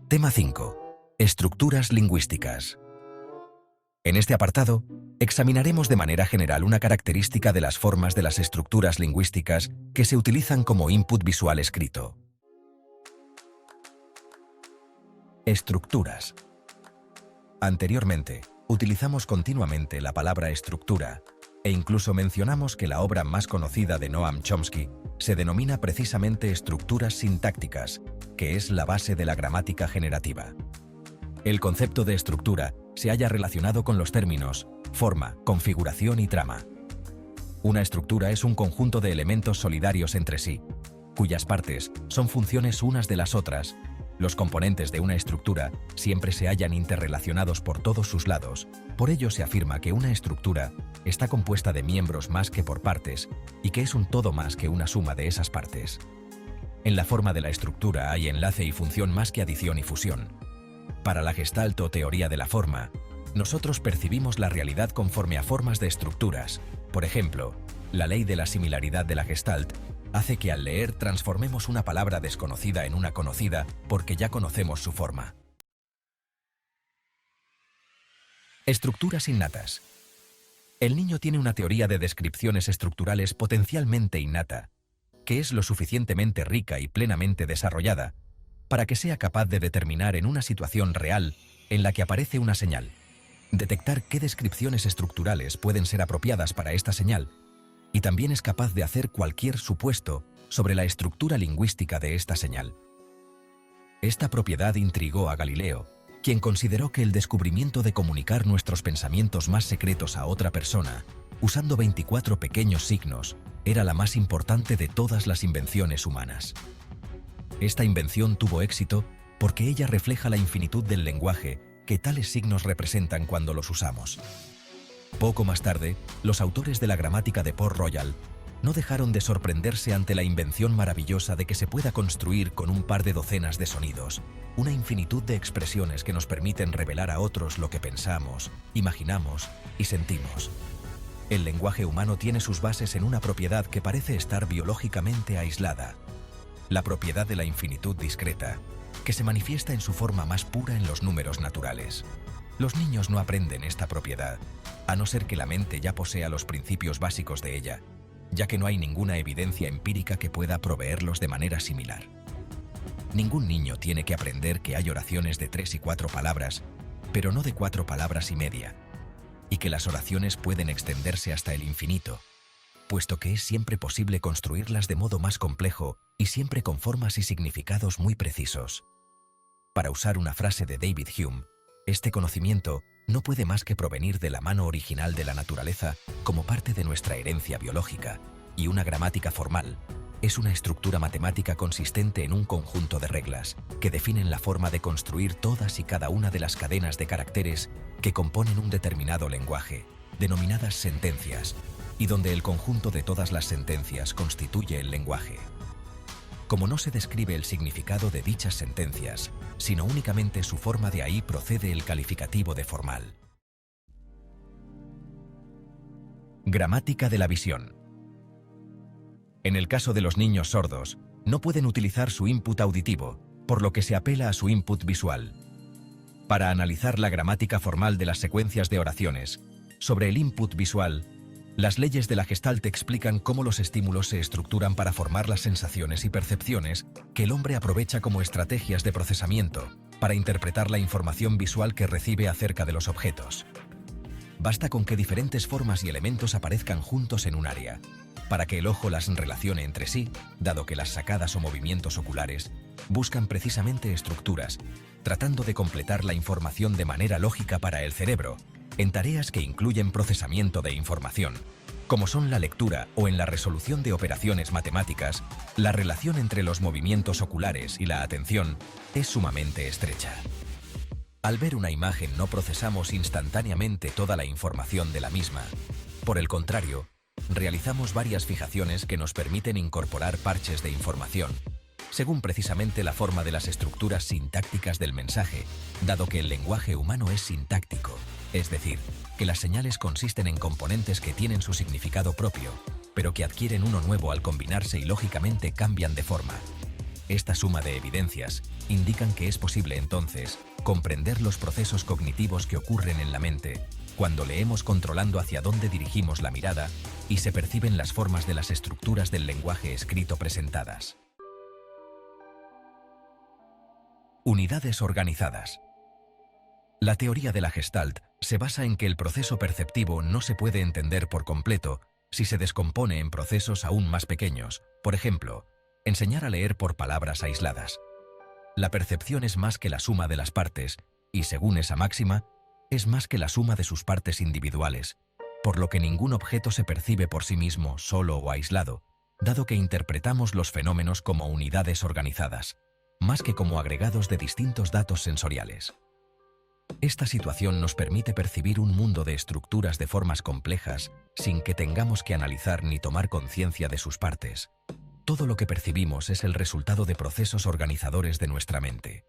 Tema 5. Estructuras lingüísticas. En este apartado, examinaremos de manera general una característica de las formas de las estructuras lingüísticas que se utilizan como input visual escrito. Estructuras. Anteriormente, utilizamos continuamente la palabra estructura e incluso mencionamos que la obra más conocida de Noam Chomsky se denomina precisamente estructuras sintácticas, que es la base de la gramática generativa. El concepto de estructura se halla relacionado con los términos forma, configuración y trama. Una estructura es un conjunto de elementos solidarios entre sí, cuyas partes son funciones unas de las otras. Los componentes de una estructura siempre se hallan interrelacionados por todos sus lados. Por ello se afirma que una estructura está compuesta de miembros más que por partes y que es un todo más que una suma de esas partes. En la forma de la estructura hay enlace y función más que adición y fusión. Para la Gestalt o teoría de la forma, nosotros percibimos la realidad conforme a formas de estructuras. Por ejemplo, la ley de la similaridad de la Gestalt hace que al leer transformemos una palabra desconocida en una conocida porque ya conocemos su forma. Estructuras innatas. El niño tiene una teoría de descripciones estructurales potencialmente innata, que es lo suficientemente rica y plenamente desarrollada para que sea capaz de determinar en una situación real en la que aparece una señal, detectar qué descripciones estructurales pueden ser apropiadas para esta señal, y también es capaz de hacer cualquier supuesto sobre la estructura lingüística de esta señal. Esta propiedad intrigó a Galileo, quien consideró que el descubrimiento de comunicar nuestros pensamientos más secretos a otra persona, usando 24 pequeños signos, era la más importante de todas las invenciones humanas. Esta invención tuvo éxito porque ella refleja la infinitud del lenguaje que tales signos representan cuando los usamos. Poco más tarde, los autores de la gramática de Port Royal no dejaron de sorprenderse ante la invención maravillosa de que se pueda construir con un par de docenas de sonidos una infinitud de expresiones que nos permiten revelar a otros lo que pensamos, imaginamos y sentimos. El lenguaje humano tiene sus bases en una propiedad que parece estar biológicamente aislada, la propiedad de la infinitud discreta, que se manifiesta en su forma más pura en los números naturales. Los niños no aprenden esta propiedad, a no ser que la mente ya posea los principios básicos de ella, ya que no hay ninguna evidencia empírica que pueda proveerlos de manera similar. Ningún niño tiene que aprender que hay oraciones de 3 y 4 palabras, pero no de 4 palabras y media, y que las oraciones pueden extenderse hasta el infinito, puesto que es siempre posible construirlas de modo más complejo y siempre con formas y significados muy precisos. Para usar una frase de David Hume, este conocimiento no puede más que provenir de la mano original de la naturaleza como parte de nuestra herencia biológica, y una gramática formal es una estructura matemática consistente en un conjunto de reglas que definen la forma de construir todas y cada una de las cadenas de caracteres que componen un determinado lenguaje, denominadas sentencias, y donde el conjunto de todas las sentencias constituye el lenguaje. Como no se describe el significado de dichas sentencias, sino únicamente su forma, de ahí procede el calificativo de formal. Gramática de la visión. En el caso de los niños sordos, no pueden utilizar su input auditivo, por lo que se apela a su input visual. Para analizar la gramática formal de las secuencias de oraciones, sobre el input visual, las leyes de la Gestalt explican cómo los estímulos se estructuran para formar las sensaciones y percepciones que el hombre aprovecha como estrategias de procesamiento para interpretar la información visual que recibe acerca de los objetos. Basta con que diferentes formas y elementos aparezcan juntos en un área para que el ojo las relacione entre sí, dado que las sacadas o movimientos oculares buscan precisamente estructuras, tratando de completar la información de manera lógica para el cerebro, en tareas que incluyen procesamiento de información, como son la lectura o en la resolución de operaciones matemáticas. La relación entre los movimientos oculares y la atención es sumamente estrecha. Al ver una imagen no procesamos instantáneamente toda la información de la misma. Por el contrario, realizamos varias fijaciones que nos permiten incorporar parches de información, según precisamente la forma de las estructuras sintácticas del mensaje, dado que el lenguaje humano es sintáctico, es decir, que las señales consisten en componentes que tienen su significado propio, pero que adquieren uno nuevo al combinarse y lógicamente cambian de forma. Esta suma de evidencias indican que es posible entonces comprender los procesos cognitivos que ocurren en la mente cuando leemos controlando hacia dónde dirigimos la mirada y se perciben las formas de las estructuras del lenguaje escrito presentadas. Unidades organizadas. La teoría de la Gestalt se basa en que el proceso perceptivo no se puede entender por completo si se descompone en procesos aún más pequeños. Por ejemplo, enseñar a leer por palabras aisladas. La percepción es más que la suma de las partes y, según esa máxima, es más que la suma de sus partes individuales, por lo que ningún objeto se percibe por sí mismo, solo o aislado, dado que interpretamos los fenómenos como unidades organizadas, más que como agregados de distintos datos sensoriales. Esta situación nos permite percibir un mundo de estructuras de formas complejas sin que tengamos que analizar ni tomar conciencia de sus partes. Todo lo que percibimos es el resultado de procesos organizadores de nuestra mente.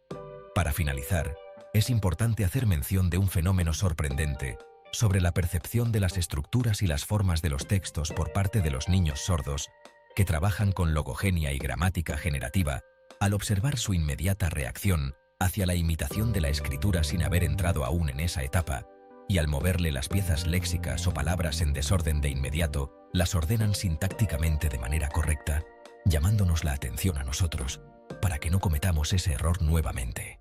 Para finalizar, es importante hacer mención de un fenómeno sorprendente sobre la percepción de las estructuras y las formas de los textos por parte de los niños sordos que trabajan con logogenia y gramática generativa al observar su inmediata reacción hacia la imitación de la escritura sin haber entrado aún en esa etapa, y al moverle las piezas léxicas o palabras en desorden de inmediato, las ordenan sintácticamente de manera correcta, llamándonos la atención a nosotros, para que no cometamos ese error nuevamente.